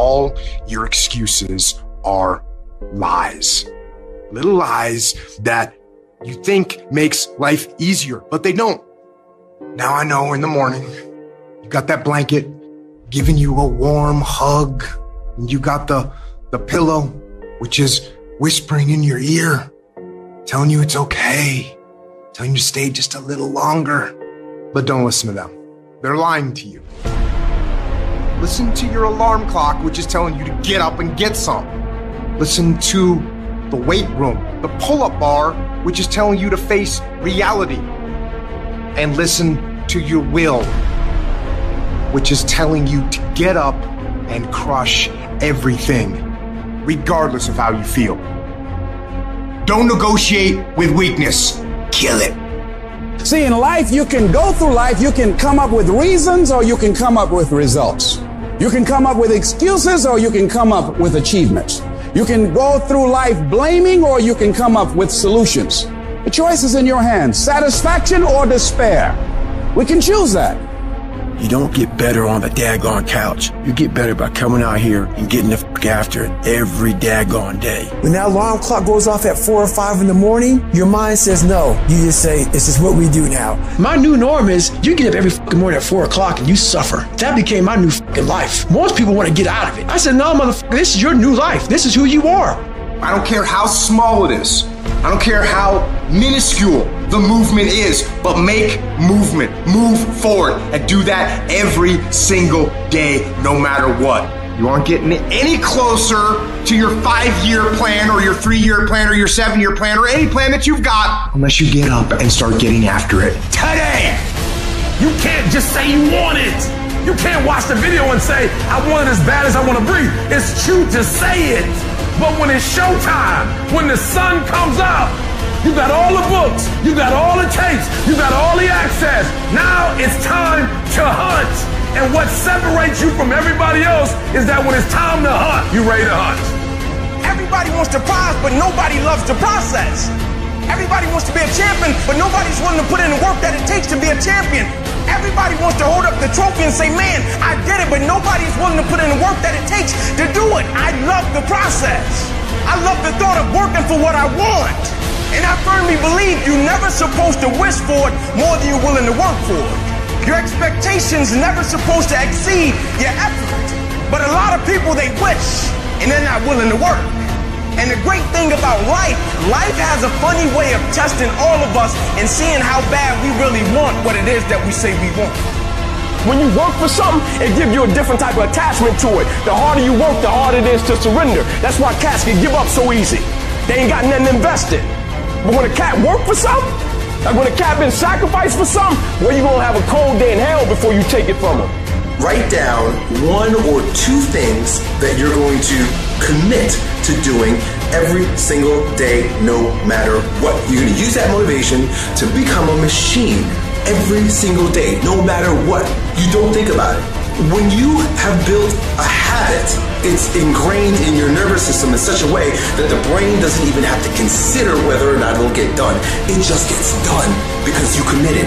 all your excuses are lies. Little lies that you think makes life easier, but they don't. Now I know in the morning, you got that blanket giving you a warm hug, and you got the pillow, which is whispering in your ear, telling you it's okay, telling you to stay just a little longer. But don't listen to them. They're lying to you. Listen to your alarm clock, which is telling you to get up and get some. Listen to the weight room, the pull-up bar, which is telling you to face reality. And listen to your will, which is telling you to get up and crush everything, regardless of how you feel. Don't negotiate with weakness. Kill it. See, in life, you can go through life, you can come up with reasons or you can come up with results. You can come up with excuses or you can come up with achievements. You can go through life blaming or you can come up with solutions. The choice is in your hands, satisfaction or despair. We can choose that. You don't get better on the daggone couch. You get better by coming out here and getting the fuck after it every daggone day. When that alarm clock goes off at 4 or 5 in the morning, your mind says no. You just say, this is what we do now. My new norm is you get up every fucking morning at 4 o'clock and you suffer. That became my new fucking life. Most people want to get out of it. I said, no, motherfucker, this is your new life. This is who you are. I don't care how small it is. I don't care how minuscule the movement is, but make movement, move forward, and do that every single day, no matter what. You aren't getting any closer to your 5-year plan or your 3-year plan or your 7-year plan or any plan that you've got unless you get up and start getting after it today. You can't just say you want it. You can't watch the video and say, I want it as bad as I want to breathe. It's true to say it. But when it's showtime, when the sun comes out, you got all the books, you got all the tapes, you got all the access. Now it's time to hunt. And what separates you from everybody else is that when it's time to hunt, you ready to hunt. Everybody wants the prize, but nobody loves the process. Everybody wants to be a champion, but nobody's willing to put in the work that it takes to be a champion. Everybody wants to hold up the trophy and say, man, I did it, but nobody's willing to put in the work that it takes to do it. I love the process. I love the thought of working for what I want. And I firmly believe you're never supposed to wish for it more than you're willing to work for it. Your expectations never supposed to exceed your effort. But a lot of people, they wish, and they're not willing to work. And the great thing about life has a funny way of testing all of us and seeing how bad we really want what it is that we say we want. When you work for something, it gives you a different type of attachment to it. The harder you work, the harder it is to surrender. That's why cats can give up so easy. They ain't got nothing invested. But when a cat work for something, like when a cat been sacrificed for something, well, you gonna have a cold day in hell before you take it from them. Write down 1 or 2 things that you're going to commit to doing every single day, no matter what. You're going to use that motivation to become a machine every single day, no matter what. You don't think about it. When you have built a habit, it's ingrained in your nervous system in such a way that the brain doesn't even have to consider whether or not it'll get done. It just gets done because you committed.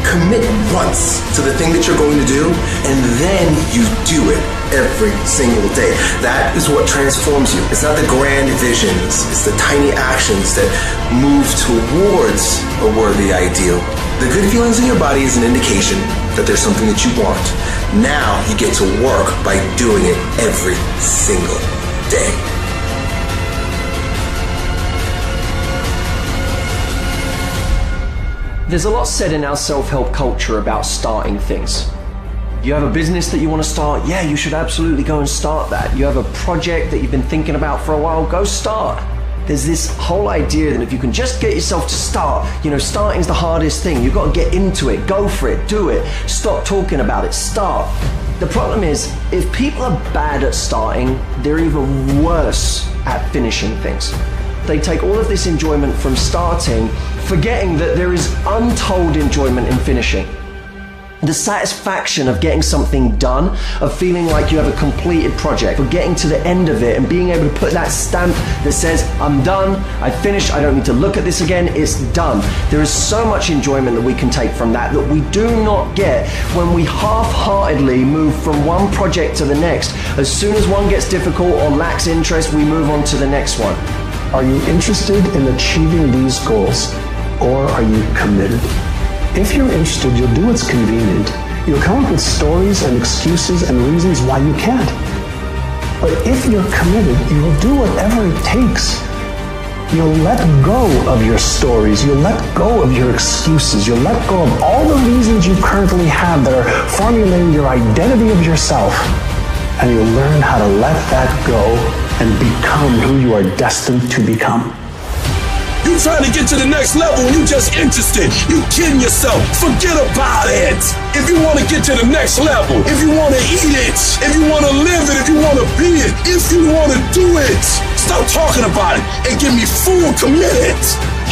Commit once to the thing that you're going to do, and then you do it every single day. That is what transforms you. It's not the grand visions, it's the tiny actions that move towards a worthy ideal. The good feelings in your body is an indication that there's something that you want. Now you get to work by doing it every single day. There's a lot said in our self-help culture about starting things. You have a business that you want to start, yeah, you should absolutely go and start that. You have a project that you've been thinking about for a while, go start. There's this whole idea that if you can just get yourself to start, starting's the hardest thing. You've got to get into it, go for it, do it, stop talking about it, start. The problem is, if people are bad at starting, they're even worse at finishing things. They take all of this enjoyment from starting, forgetting that there is untold enjoyment in finishing. The satisfaction of getting something done, of feeling like you have a completed project, of getting to the end of it and being able to put that stamp that says, I'm done, I finished, I don't need to look at this again, it's done. There is so much enjoyment that we can take from that we do not get when we half-heartedly move from one project to the next. As soon as one gets difficult or lacks interest, we move on to the next one. Are you interested in achieving these goals, or are you committed? If you're interested, you'll do what's convenient. You'll come up with stories and excuses and reasons why you can't. But if you're committed, you'll do whatever it takes. You'll let go of your stories. You'll let go of your excuses. You'll let go of all the reasons you currently have that are formulating your identity of yourself. And you'll learn how to let that go and become who you are destined to become. You trying to get to the next level and you just interested. You kidding yourself. Forget about it. If you want to get to the next level, if you want to eat it, if you want to live it, if you want to be it, if you want to do it, stop talking about it and get me full committed.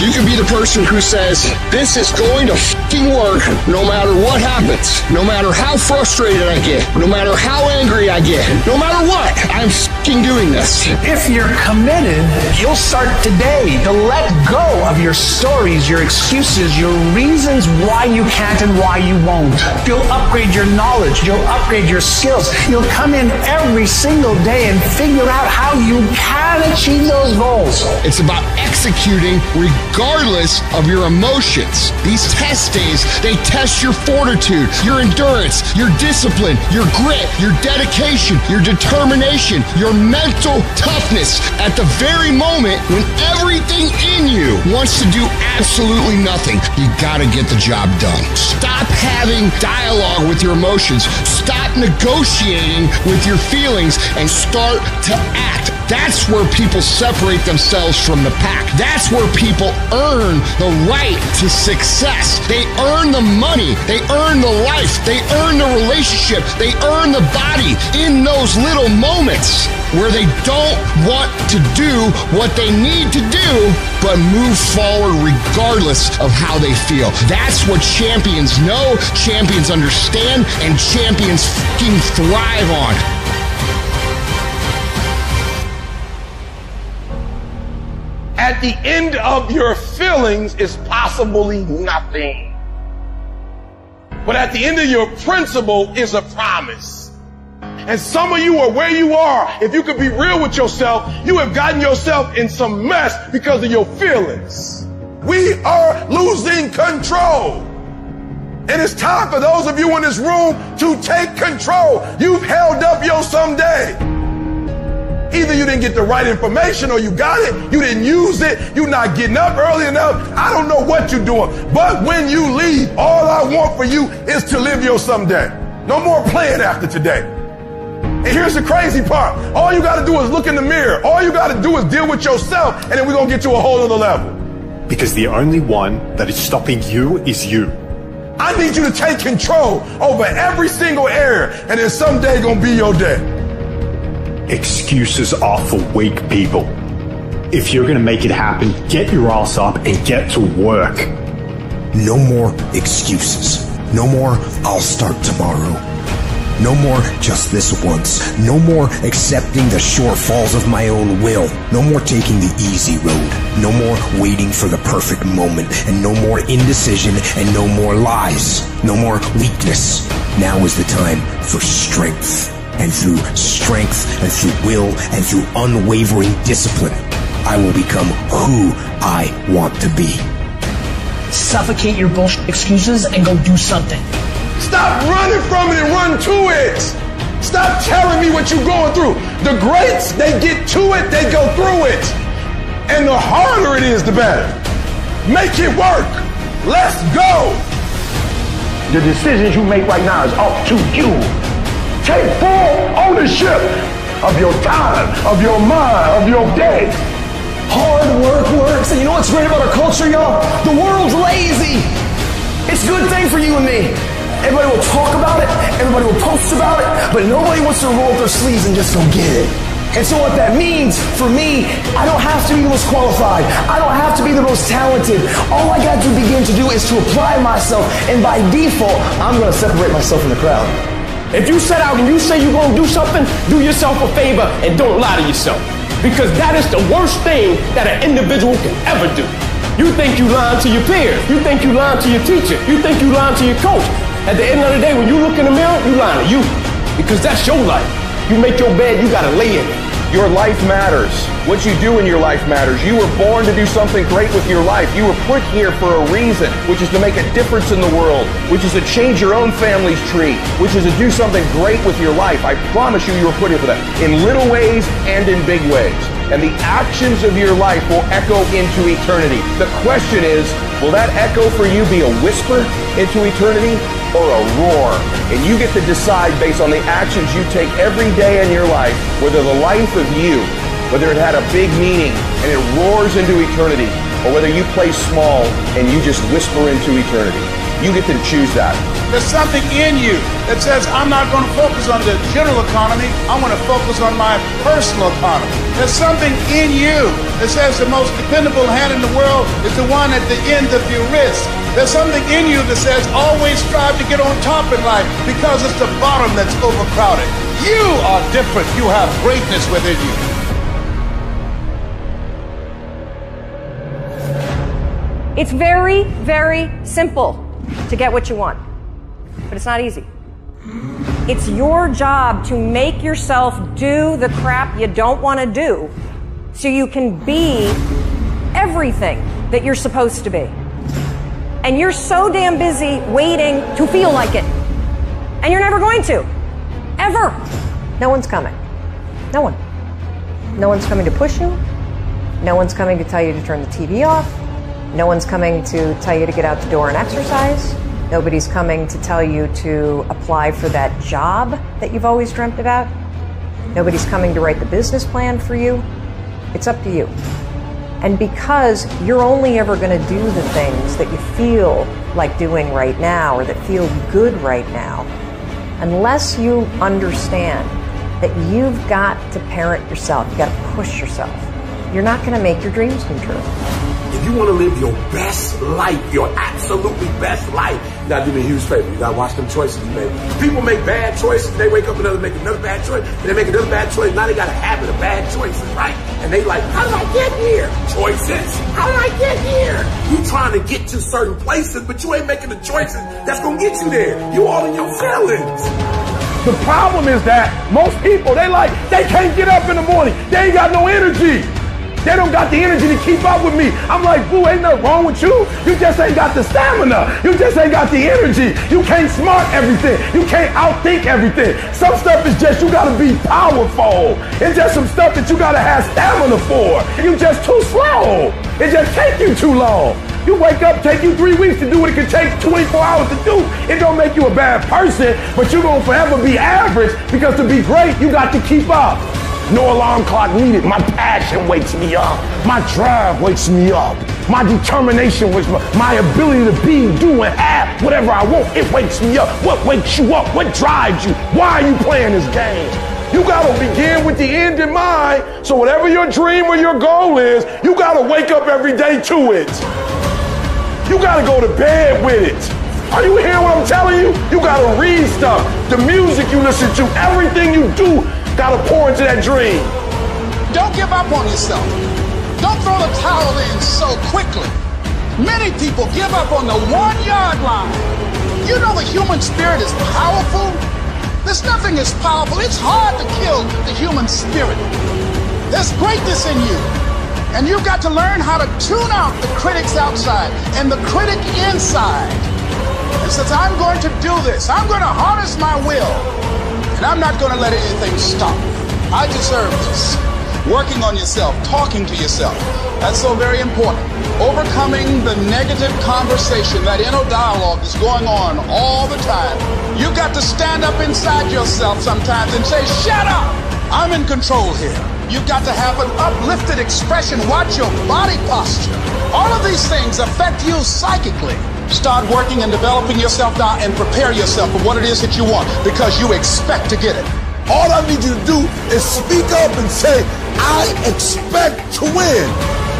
You can be the person who says, this is going to fucking work no matter what happens, no matter how frustrated I get, no matter how angry I get, no matter what, I'm fucking doing this. If you're committed, you'll start today to let go of your stories, your excuses, your reasons why you can't and why you won't. You'll upgrade your knowledge. You'll upgrade your skills. You'll come in every single day and figure out how you can achieve those goals. It's about executing regardless of your emotions. These test days, they test your fortitude, your endurance, your discipline, your grit, your dedication, your determination, your mental toughness at the very moment when everything in you wants to do absolutely nothing. You gotta get the job done. Stop having dialogue with your emotions. Stop negotiating with your feelings and start to act. That's where people separate themselves from the pack. That's where people earn the right to success. They earn the money. They earn the life. They earn the relationship. They earn the body in those little moments where they don't want to do what they need to do, but move forward regardless of how they feel. That's what champions know, champions understand, and champions fucking thrive on. At the end of your feelings is possibly nothing. But at the end of your principle is a promise. And some of you are where you are. If you could be real with yourself, you have gotten yourself in some mess because of your feelings. We are losing control. And it's time for those of you in this room to take control. You've held up your someday. Either you didn't get the right information or you got it, you didn't use it, you're not getting up early enough. I don't know what you're doing. But when you leave, all I want for you is to live your someday. No more playing after today. And here's the crazy part. All you got to do is look in the mirror. All you got to do is deal with yourself, and then we're going to get to a whole other level. Because the only one that is stopping you is you. I need you to take control over every single area, and then someday going to be your day. Excuses are for weak people. If you're going to make it happen, get your ass up and get to work. No more excuses. No more, I'll start tomorrow. No more, just this once. No more accepting the shortfalls of my own will. No more taking the easy road. No more waiting for the perfect moment. And no more indecision and no more lies. No more weakness. Now is the time for strength. And through strength and through will and through unwavering discipline, I will become who I want to be. Suffocate your bullshit excuses and go do something. Stop running from it and run to it. Stop telling me what you're going through. The greats, they get to it, they go through it. And the harder it is, the better. Make it work. Let's go. The decisions you make right now is up to you. Take full ownership of your time, of your mind, of your day. Hard work works. And you know what's great about our culture, y'all? The world's lazy. It's a good thing for you and me. Everybody will talk about it. Everybody will post about it. But nobody wants to roll up their sleeves and just go get it. And so what that means for me, I don't have to be the most qualified. I don't have to be the most talented. All I got to begin to do is to apply myself. And by default, I'm going to separate myself from the crowd. If you set out and you say you're going to do something, do yourself a favor and don't lie to yourself. Because that is the worst thing that an individual can ever do. You think you lying to your peers. You think you lying to your teacher. You think you lying to your coach. At the end of the day, when you look in the mirror, you lying to you. Because that's your life. You make your bed, you got to lay in it. Your life matters. What you do in your life matters. You were born to do something great with your life. You were put here for a reason, which is to make a difference in the world, which is to change your own family's tree, which is to do something great with your life. I promise you, you were put here for that, in little ways and in big ways. And the actions of your life will echo into eternity. The question is, will that echo for you be a whisper into eternity or a roar? And you get to decide based on the actions you take every day in your life, whether the life of you, whether it had a big meaning and it roars into eternity, or whether you play small and you just whisper into eternity. You get to choose that. There's something in you that says, I'm not going to focus on the general economy. I want to focus on my personal economy. There's something in you that says the most dependable hand in the world is the one at the end of your wrist. There's something in you that says, always strive to get on top in life because it's the bottom that's overcrowded. You are different. You have greatness within you. It's very, very simple to get what you want, but it's not easy. It's your job to make yourself do the crap you don't want to do so you can be everything that you're supposed to be. And you're so damn busy waiting to feel like it. And you're never going to. Ever. No one's coming. No one. No one's coming to push you. No one's coming to tell you to turn the TV off. No one's coming to tell you to get out the door and exercise. Nobody's coming to tell you to apply for that job that you've always dreamt about. Nobody's coming to write the business plan for you. It's up to you. And because you're only ever going to do the things that you feel like doing right now or that feel good right now, unless you understand that you've got to parent yourself, you've got to push yourself, you're not going to make your dreams come true. If you want to live your best life, your absolutely best life, you got to do me a huge favor. You got to watch them choices you make. People make bad choices. They wake up and make another bad choice. And they make another bad choice. Now they got a habit of bad choices, right? And they like, how did I get here? Choices. How did I get here? You trying to get to certain places, but you ain't making the choices that's going to get you there. You all in your feelings. The problem is that most people, they can't get up in the morning. They ain't got no energy. They don't got the energy to keep up with me. I'm like, boo, ain't nothing wrong with you. You just ain't got the stamina. You just ain't got the energy. You can't smart everything. You can't outthink everything. Some stuff is just, you gotta be powerful. It's just some stuff that you gotta have stamina for. You just too slow. It just take you too long. You wake up, take you 3 weeks to do what it could take 24 hours to do. It don't make you a bad person, but you're gonna forever be average because to be great, you got to keep up. No alarm clock needed. My passion wakes me up. My drive wakes me up. My determination wakes me up. My ability to be, do, and have whatever I want, it wakes me up. What wakes you up? What drives you? Why are you playing this game? You gotta begin with the end in mind. So whatever your dream or your goal is, you gotta wake up every day to it. You gotta go to bed with it. Are you hearing what I'm telling you? You gotta read stuff. The music you listen to, everything you do, gotta pour into that dream. Don't give up on yourself. Don't throw the towel in so quickly. Many people give up on the 1-yard line. You know the human spirit is powerful. There's nothing as powerful. It's hard to kill the human spirit. There's greatness in you. And you've got to learn how to tune out the critics outside and the critic inside. And since I'm going to do this, I'm going to harness my will. And I'm not going to let anything stop. I deserve this. Working on yourself, talking to yourself. That's so very important. Overcoming the negative conversation, that inner dialogue is going on all the time. You've got to stand up inside yourself sometimes and say, shut up! I'm in control here. You've got to have an uplifted expression. Watch your body posture. All of these things affect you psychically. Start working and developing yourself now and prepare yourself for what it is that you want because you expect to get it. All I need you to do is speak up and say, I expect to win.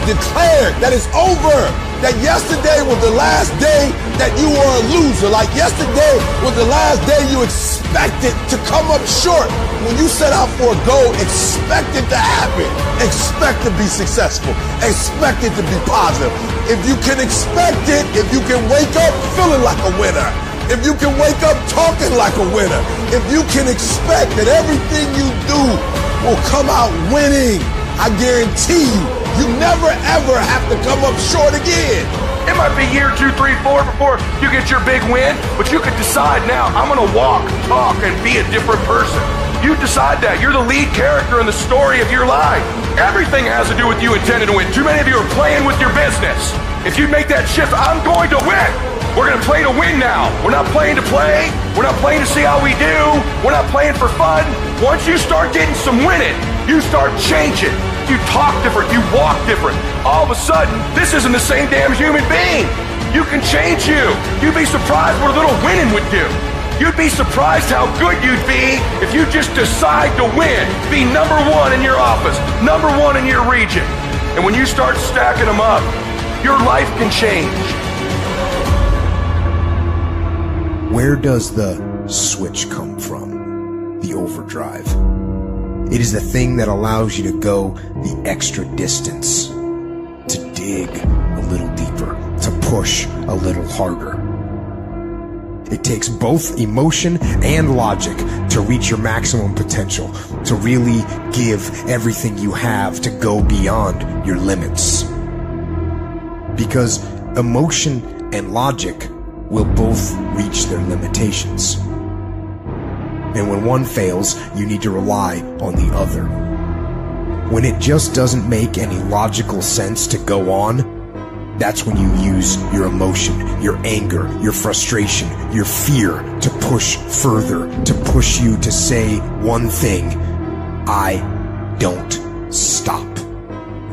Declare that it's over. That yesterday was the last day that you were a loser. Like yesterday was the last day you expected to come up short. When you set out for a goal, expect it to happen. Expect to be successful. Expect it to be positive. If you can expect it, if you can wake up feeling like a winner, if you can wake up talking like a winner, if you can expect that everything you do will come out winning, I guarantee you never ever have to come up short again. It might be year 2, 3, 4 before you get your big win, but you can decide now, I'm gonna walk, talk, and be a different person. You decide that. You're the lead character in the story of your life. Everything has to do with you intending to win. Too many of you are playing with your business. If you make that shift, I'm going to win. We're going to play to win now. We're not playing to play. We're not playing to see how we do. We're not playing for fun. Once you start getting some winning, you start changing. You talk different. You walk different. All of a sudden, this isn't the same damn human being. You can change you. You'd be surprised what a little winning would do. You'd be surprised how good you'd be if you just decide to win. Be number one in your office, number one in your region. And when you start stacking them up, your life can change. Where does the switch come from? The overdrive. It is the thing that allows you to go the extra distance, to dig a little deeper, to push a little harder. It takes both emotion and logic to reach your maximum potential, to really give everything you have, to go beyond your limits. Because emotion and logic will both reach their limitations. And when one fails, you need to rely on the other. When it just doesn't make any logical sense to go on, that's when you use your emotion, your anger, your frustration, your fear to push further, to push you to say one thing: I don't stop.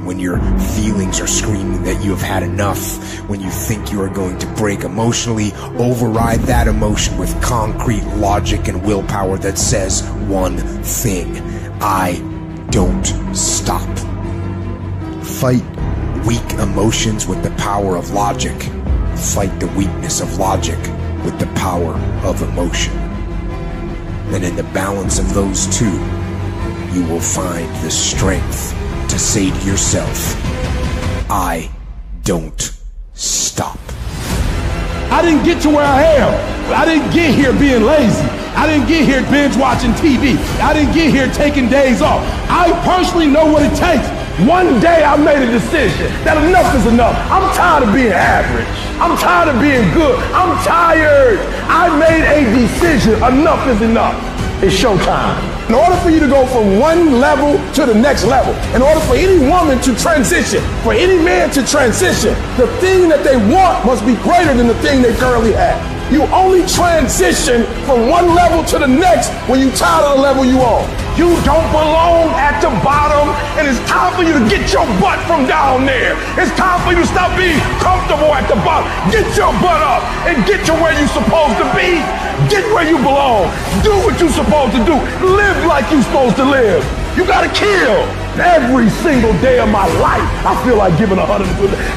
When your feelings are screaming that you have had enough, when you think you are going to break emotionally, override that emotion with concrete logic and willpower that says one thing: I don't stop. Fight weak emotions with the power of logic. Fight the weakness of logic with the power of emotion. And in the balance of those two, you will find the strength to say to yourself, I don't stop. I didn't get to where I am. I didn't get here being lazy. I didn't get here binge watching TV. I didn't get here taking days off. I personally know what it takes. One day I made a decision that enough is enough. I'm tired of being average. I'm tired of being good. I'm tired. I made a decision. Enough is enough. It's showtime. In order for you to go from one level to the next level, in order for any woman to transition, for any man to transition, the thing that they want must be greater than the thing they currently have. You only transition from one level to the next when you're tired of the level you on. You don't belong at the bottom, and it's time for you to get your butt from down there. It's time for you to stop being comfortable at the bottom. Get your butt up and get to where you're supposed to be. Get where you belong. Do what you're supposed to do. Live like you're supposed to live. You gotta kill. Every single day of my life, I feel like giving 100%.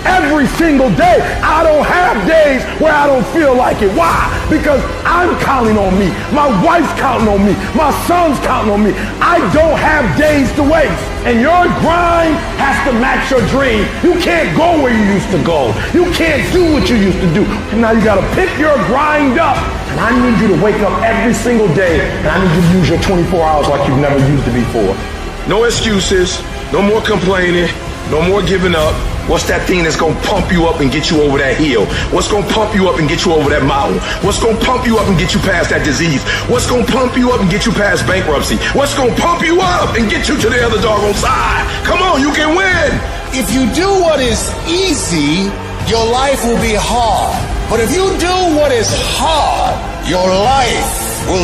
Every single day. I don't have days where I don't feel like it. Why? Because I'm counting on me. My wife's counting on me. My son's counting on me. I don't have days to waste. And your grind has to match your dream. You can't go where you used to go. You can't do what you used to do. And now you gotta pick your grind up. And I need you to wake up every single day, and I need you to use your 24 hours like you've never used it before. No excuses, no more complaining, no more giving up. What's that thing that's gonna pump you up and get you over that hill? What's gonna pump you up and get you over that mountain? What's gonna pump you up and get you past that disease? What's gonna pump you up and get you past bankruptcy? What's gonna pump you up and get you to the other doggone side? Come on, you can win. If you do what is easy, your life will be hard. But if you do what is hard, your life